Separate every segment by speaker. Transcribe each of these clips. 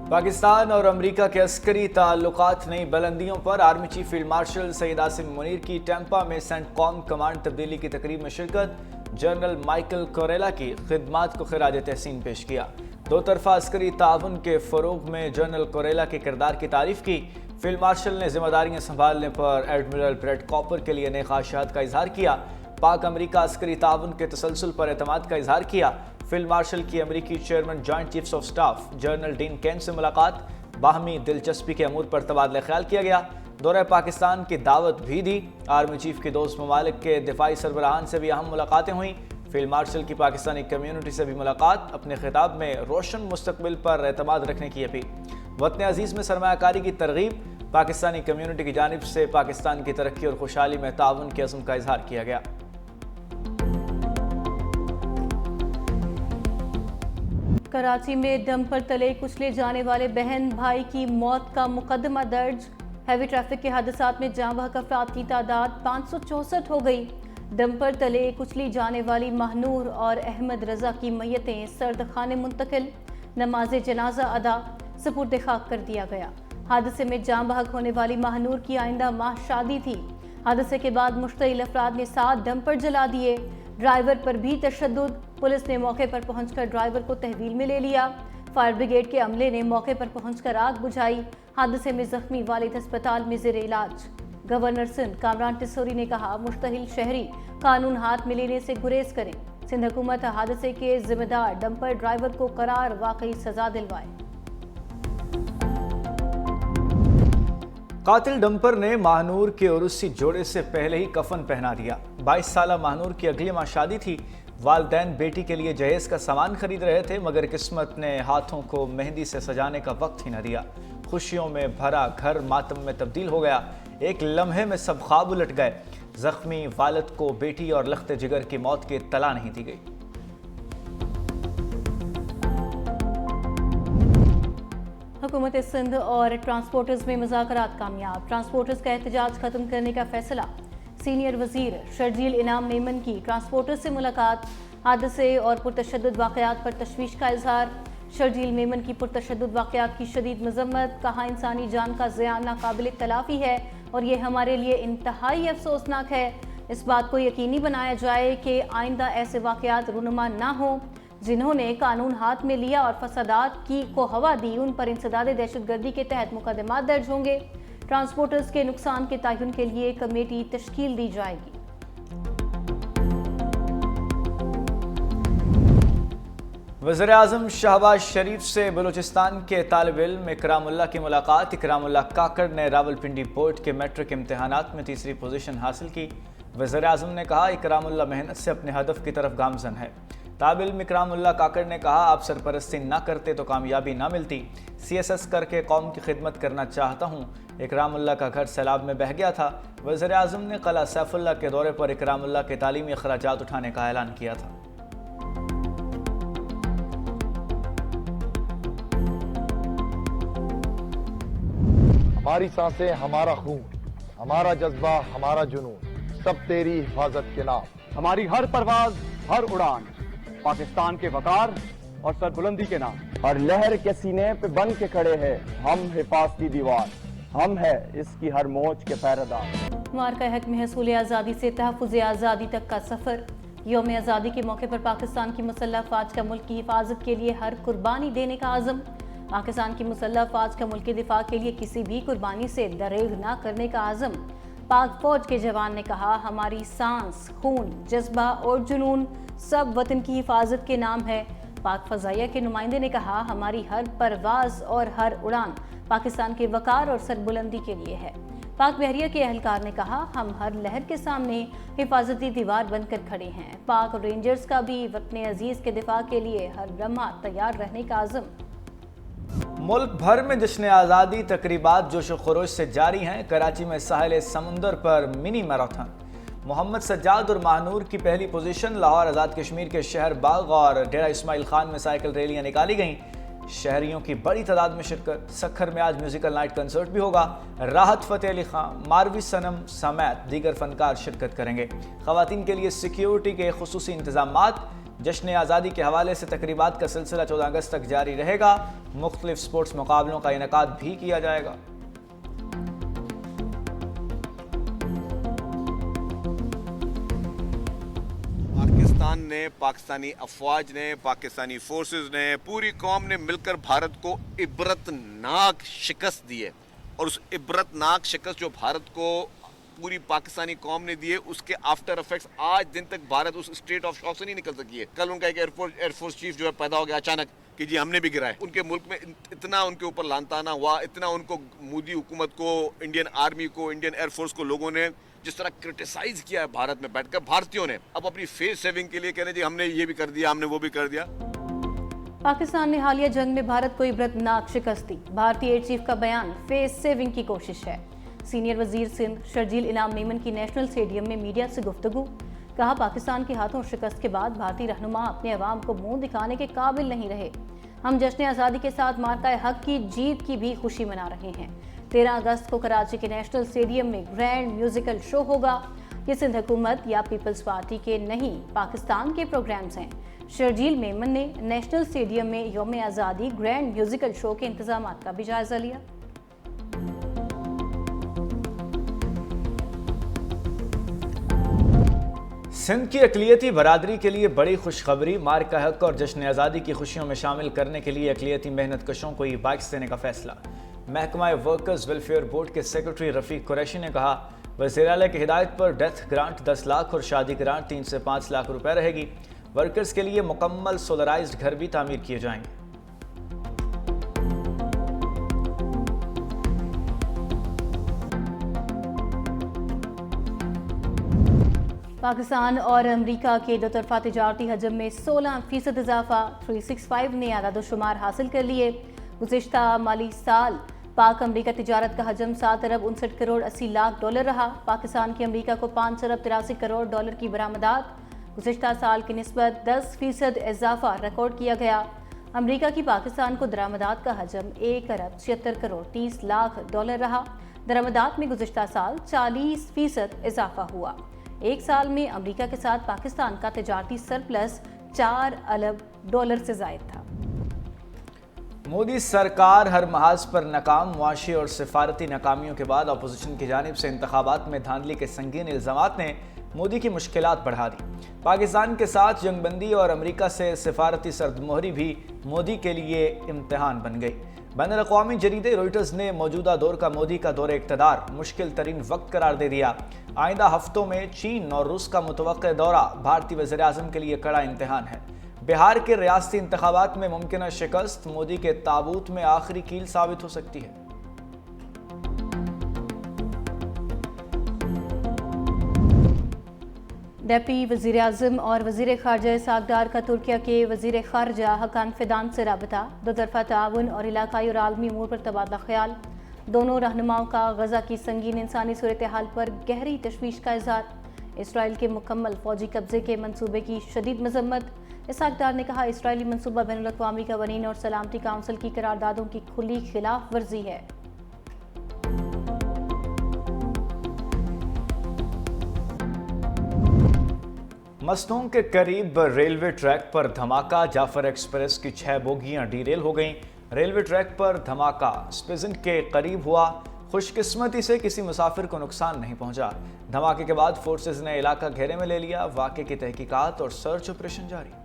Speaker 1: پاکستان اور امریکہ کے عسکری تعلقات نئی بلندیوں پر۔ Army chief field marshal Syed Asim Munir کی ٹیمپا میں سینٹ کام کمانڈ تبدیلی کی تقریب میں شرکت۔ جنرل مائیکل کوریلا کی خدمات کو خراج تحسین پیش کیا۔ دو طرفہ عسکری تعاون کے فروغ میں جنرل کوریلا کے کردار کی تعریف کی۔ فیلڈ مارشل نے ذمہ داریاں سنبھالنے پر ایڈمرل بریٹ کاپر کے لیے نئے خواہشات کا اظہار کیا۔ پاک امریکہ عسکری تعاون کے تسلسل پر اعتماد کا اظہار کیا۔ فیلڈ مارشل کی امریکی chairman joint chiefs of staff general Dan Caine سے ملاقات۔ باہمی دلچسپی کے امور پر تبادلہ خیال کیا گیا۔ دورہ پاکستان کی دعوت بھی دی۔ آرمی چیف کی دوست ممالک کے دفاعی سربراہان سے بھی اہم ملاقاتیں ہوئیں۔ فیلڈ مارشل کی پاکستانی کمیونٹی سے بھی ملاقات۔ اپنے خطاب میں روشن مستقبل پر اعتماد رکھنے کی اپیل۔ وطن عزیز میں سرمایہ کاری کی ترغیب۔ پاکستانی کمیونٹی کی جانب سے پاکستان کی ترقی اور خوشحالی میں تعاون کے عزم کا اظہار کیا گیا۔
Speaker 2: کراچی میں ڈمپر تلے کچلے جانے والے بہن بھائی کی موت کا مقدمہ درج۔ ہیوی ٹریفک کے حادثات میں جاں بحق افراد کی تعداد 564 ہو گئی۔ ڈمپر تلے کچلی جانے والی ماہنور اور احمد رضا کی میتیں سرد خانے منتقل۔ نماز جنازہ ادا، سپرد خاک کر دیا گیا۔ حادثے میں جاں بحق ہونے والی ماہنور کی آئندہ ماہ شادی تھی۔ حادثے کے بعد مشتعل افراد نے 7 ڈمپر جلا دیے۔ ڈرائیور پر بھی تشدد۔ پولیس نے موقع پر پہنچ کر ڈرائیور کو تحویل میں لے لیا۔ فائر بریگیڈ کے عملے نے موقع پر پہنچ کر آگ بجھائی۔ حادثے میں زخمی والد ہسپتال میں زیر علاج۔ گورنر سندھ کامران ٹسوری نے کہا مشتعل شہری قانون ہاتھ میں لینے سے گریز کریں۔ سندھ حکومت حادثے کے ذمہ دار ڈمپر ڈرائیور کو قرار واقعی سزا دلوائے۔
Speaker 1: قاتل ڈمپر نے ماہنور کے عروسی جوڑے سے پہلے ہی کفن پہنا دیا۔ 22 سالہ ماہنور کی اگلے ماہ شادی تھی۔ والدین بیٹی کے لیے جہیز کا سامان خرید رہے تھے مگر قسمت نے ہاتھوں کو مہندی سے سجانے کا وقت ہی نہ دیا۔ خوشیوں میں بھرا گھر ماتم میں تبدیل ہو گیا۔ ایک لمحے میں سب خواب الٹ گئے۔ زخمی والد کو بیٹی اور لخت جگر کی موت کی اطلاع نہیں دی گئی۔
Speaker 2: حکومت سندھ اور ٹرانسپورٹرز میں مذاکرات کامیاب۔ ٹرانسپورٹرز کا احتجاج ختم کرنے کا فیصلہ۔ سینئر وزیر شرجیل انعام میمن کی ٹرانسپورٹرز سے ملاقات۔ حادثے اور پرتشدد واقعات پر تشویش کا اظہار۔ شرجیل میمن کی پرتشدد واقعات کی شدید مذمت۔ کہا انسانی جان کا ضیاع ناقابل تلافی ہے اور یہ ہمارے لیے انتہائی افسوسناک ہے۔ اس بات کو یقینی بنایا جائے کہ آئندہ ایسے واقعات رونما نہ ہوں۔ جنہوں نے قانون ہاتھ میں لیا اور فسادات کو ہوا دی ان پر انسداد دہشت گردی کے تحت مقدمات درج ہوں گے۔ ٹرانسپورٹرز کے نقصان کے تعین کے لیے کمیٹی تشکیل دی جائے گی۔
Speaker 1: وزیر اعظم شہباز شریف سے بلوچستان کے طالب علم اکرام اللہ کی ملاقات۔ اکرام اللہ کاکڑ نے راولپنڈی بورڈ کے میٹرک امتحانات میں تیسری پوزیشن حاصل کی۔ وزیر اعظم نے کہا اکرام اللہ محنت سے اپنے ہدف کی طرف گامزن ہے۔ طالب علم اکرام اللہ کاکڑ نے کہا آپ سرپرستی نہ کرتے تو کامیابی نہ ملتی۔ CSS کر کے قوم کی خدمت کرنا چاہتا ہوں۔ اکرام اللہ کا گھر سیلاب میں بہہ گیا تھا۔ وزیر اعظم نے قلعہ سیف اللہ کے دورے پر اکرام اللہ کے تعلیمی اخراجات اٹھانے کا اعلان کیا تھا۔
Speaker 3: ہماری سانسیں، ہمارا خون، ہمارا جذبہ، ہمارا جنون، سب تیری حفاظت کے نام۔
Speaker 4: ہماری ہر پرواز، ہر اڑان پاکستان کے وقار اور سربلندی کے نام۔
Speaker 5: ہر لہر کے سینے پہ بن کے کھڑے ہیں ہم حفاظتی دیوار، ہم ہے اس کی ہر موج کے پہرے دار۔
Speaker 2: معرکہ حق میں حصول آزادی سے تحفظ آزادی تک کا سفر۔ یوم آزادی کے موقع پر پاکستان کی مسلح افواج کا ملک کی حفاظت کے لیے ہر قربانی دینے کا عزم۔ پاکستان کی مسلح افواج کا ملک کے دفاع کے لیے کسی بھی قربانی سے دریغ نہ کرنے کا عزم۔ پاک فوج کے جوان نے کہا ہماری سانس، خون، جذبہ اور جنون سب وطن کی حفاظت کے نام ہے۔ پاک فضائیہ کے نمائندے نے کہا ہماری ہر پرواز اور ہر اڑان پاکستان کے وقار اور سربلندی کے لیے ہے۔ پاک بحریہ کے اہلکار نے کہا ہم ہر لہر کے سامنے حفاظتی دیوار بن کر کھڑے ہیں۔ پاک رینجرز کا بھی وطن عزیز کے دفاع کے لیے ہر لمحہ تیار رہنے کا عزم۔
Speaker 1: ملک بھر میں جشن آزادی تقریبات جوش و خروش سے جاری ہیں۔ کراچی میں ساحل سمندر پر منی میراتھن۔ محمد سجاد اور ماہنور کی پہلی پوزیشن۔ لاہور آزاد کشمیر کے شہر باغ اور ڈیرہ اسماعیل خان میں سائیکل ریلیاں نکالی گئیں۔ شہریوں کی بڑی تعداد میں شرکت۔ سکھر میں آج میوزیکل نائٹ کنسرٹ بھی ہوگا۔ راحت فتح علی خان، ماروی صنم سمیت دیگر فنکار شرکت کریں گے۔ خواتین کے لیے سیکیورٹی کے خصوصی انتظامات۔ جشن آزادی کے حوالے سے تقریبات کا سلسلہ 14 اگست تک جاری رہے گا۔ مختلف سپورٹس مقابلوں کا انعقاد بھی کیا جائے گا۔
Speaker 6: پاکستان نے، پاکستانی افواج نے، پاکستانی فورسز نے، پوری قوم نے مل کر بھارت کو عبرتناک شکست دی ہے، اور اس عبرتناک شکست جو بھارت کو پوری پاکستانی قوم نے دی ہے، اس کے آفٹر افیکٹس آج دن تک بھارت اس اسٹیٹ آف شاک سے نہیں نکل سکی ہے۔ کل ان کا ایک ایئر فورس چیف جو ہے پیدا ہو گیا اچانک کہ جی ہم نے بھی گرائے۔ ان کے ملک میں اتنا ان کے اوپر لعن طعنہ ہوا، اتنا ان کو مودی حکومت کو، انڈین آرمی کو، انڈین ایئر فورس کو لوگوں نے جس طرح کرٹیسائز کیا ہے بھارت میں بیٹھ کر، بھارتیوں نے اب اپنی فیس سیونگ کے لیے کہہ رہے جی ہم نے یہ بھی کر دیا، ہم نے وہ بھی کر دیا۔
Speaker 2: پاکستان نے حالیہ جنگ میں بھارت کو عبرتناک شکست دی۔ بھارتی ایئر چیف کا بیان فیس سیونگ کی کوشش ہے۔ سینئر وزیر سندھ شرجیل انعام میمن کی نیشنل اسٹیڈیم میں میڈیا سے گفتگو، کہا پاکستان کے ہاتھوں شکست کے بعد بھارتی رہنما اپنے عوام کو منہ دکھانے کے قابل نہیں رہے۔ ہم جشن آزادی کے ساتھ مارکہ حق کی جیت کی بھی خوشی منا رہے ہیں۔ 13 اگست کو کراچی کے نیشنل اسٹیڈیم میں گرینڈ میوزیکل شو ہوگا۔ یہ سندھ حکومت یا پیپلز پارٹی کے نہیں، پاکستان کے پروگرامز ہیں۔ شرجیل میمن نے نیشنل اسٹیڈیم میں یوم آزادی گرینڈ میوزیکل شو کے انتظامات کا بھی جائزہ لیا۔
Speaker 1: سندھ کی اقلیتی برادری کے لیے بڑی خوشخبری، مارکہ حق اور جشن آزادی کی خوشیوں میں شامل کرنے کے لیے اقلیتی محنت کشوں کو ای بائکس دینے کا فیصلہ۔ محکمہ ورکرز ویلفیئر بورڈ کے سیکرٹری رفیق قریشی نے کہا وزیر اعلیٰ کی ہدایت پر ڈیتھ گرانٹ 10 لاکھ اور شادی گرانٹ 3 سے 5 لاکھ روپے رہے گی۔ ورکرز کے لیے مکمل سولرائزڈ گھر بھی تعمیر کیے جائیں گے۔
Speaker 2: پاکستان اور امریکہ کے دو طرفہ تجارتی حجم میں 16% اضافہ، 365 نے اعداد و شمار حاصل کر لیے۔ گزشتہ مالی سال پاک امریکہ تجارت کا حجم 7 ارب 59 کروڑ 80 لاکھ ڈالر رہا۔ پاکستان کی امریکہ کو 5 ارب 83 کروڑ ڈالر کی برآمدات، گزشتہ سال کی نسبت 10% اضافہ ریکارڈ کیا گیا۔ امریکہ کی پاکستان کو درآمدات کا حجم 1 ارب 76 کروڑ 30 لاکھ ڈالر رہا۔ درآمدات میں گزشتہ سال 40% اضافہ ہوا۔ ایک سال میں امریکہ کے ساتھ پاکستان کا تجارتی سرپلس 4 ارب ڈالر سے زائد تھا۔
Speaker 1: مودی سرکار ہر محاذ پر ناکام، معاشی اور سفارتی ناکامیوں کے بعد اپوزیشن کی جانب سے انتخابات میں دھاندلی کے سنگین الزامات نے مودی کی مشکلات بڑھا دی۔ پاکستان کے ساتھ جنگ بندی اور امریکہ سے سفارتی سرد مہری بھی مودی کے لیے امتحان بن گئی۔ بین الاقوامی جریدے روئٹرز نے موجودہ دور کا مودی کا دور اقتدار مشکل ترین وقت قرار دے دیا۔ آئندہ ہفتوں میں چین اور روس کا متوقع دورہ بھارتی وزیر اعظم کے لیے کڑا امتحان ہے۔ بہار کے ریاستی انتخابات میں ممکنہ شکست مودی کے تابوت میں آخری کیل ثابت ہو سکتی ہے۔
Speaker 2: ڈیپٹی وزیر اعظم اور وزیر خارجہ اسحاق ڈار کا ترکیہ کے وزیر خارجہ حکان فیدان سے رابطہ، دو طرفہ تعاون اور علاقائی اور عالمی امور پر تبادلہ خیال۔ دونوں رہنماؤں کا غزہ کی سنگین انسانی صورتحال پر گہری تشویش کا اظہار۔ اسرائیل کے مکمل فوجی قبضے کے منصوبے کی شدید مذمت۔ اسحاق ڈار نے کہا اسرائیلی منصوبہ بین الاقوامی قوانین اور سلامتی کونسل کی قراردادوں کی کھلی خلاف ورزی ہے۔
Speaker 1: مستونگ کے قریب ریلوے ٹریک پر دھماکہ، جعفر ایکسپریس کی 6 بوگیاں ڈی ریل ہو گئیں۔ ریلوے ٹریک پر دھماکہ اسپیزن کے قریب ہوا، خوش قسمتی سے کسی مسافر کو نقصان نہیں پہنچا۔ دھماکے کے بعد فورسز نے علاقہ گھیرے میں لے لیا، واقعے کی تحقیقات اور سرچ آپریشن جاری۔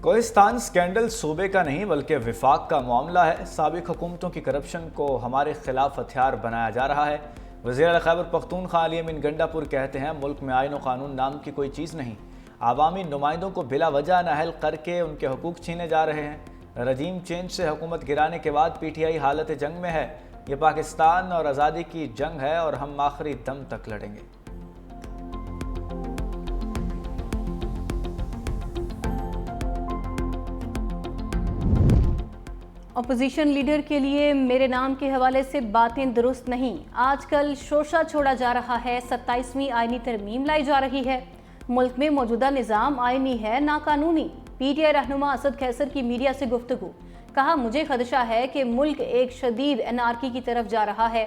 Speaker 1: کوہستان سکینڈل صوبے کا نہیں بلکہ وفاق کا معاملہ ہے۔ سابق حکومتوں کی کرپشن کو ہمارے خلاف ہتھیار بنایا جا رہا ہے۔ وزیر اعلیٰ خیبر پختونخوا علی امین گنڈا پور کہتے ہیں ملک میں آئین و قانون نام کی کوئی چیز نہیں، عوامی نمائندوں کو بلا وجہ نااہل کر کے ان کے حقوق چھینے جا رہے ہیں۔ رجیم چینج سے حکومت گرانے کے بعد پی ٹی آئی حالت جنگ میں ہے۔ یہ پاکستان اور آزادی کی جنگ ہے اور ہم آخری دم تک لڑیں گے۔
Speaker 2: اپوزیشن لیڈر کے لیے میرے نام کے حوالے سے باتیں درست نہیں۔ آج کل شوشہ چھوڑا جا رہا ہے، 27ویں آئینی ترمیم لائی جا رہی ہے۔ ملک میں موجودہ نظام آئینی ہے، نا قانونی۔ پی ٹی آئی رہنما اسد قیصر کی میڈیا سے گفتگو، کہا مجھے خدشہ ہے کہ ملک ایک شدید انارکی کی طرف جا رہا ہے۔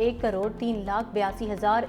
Speaker 2: 1,03,82,000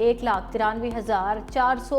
Speaker 2: 1,93,400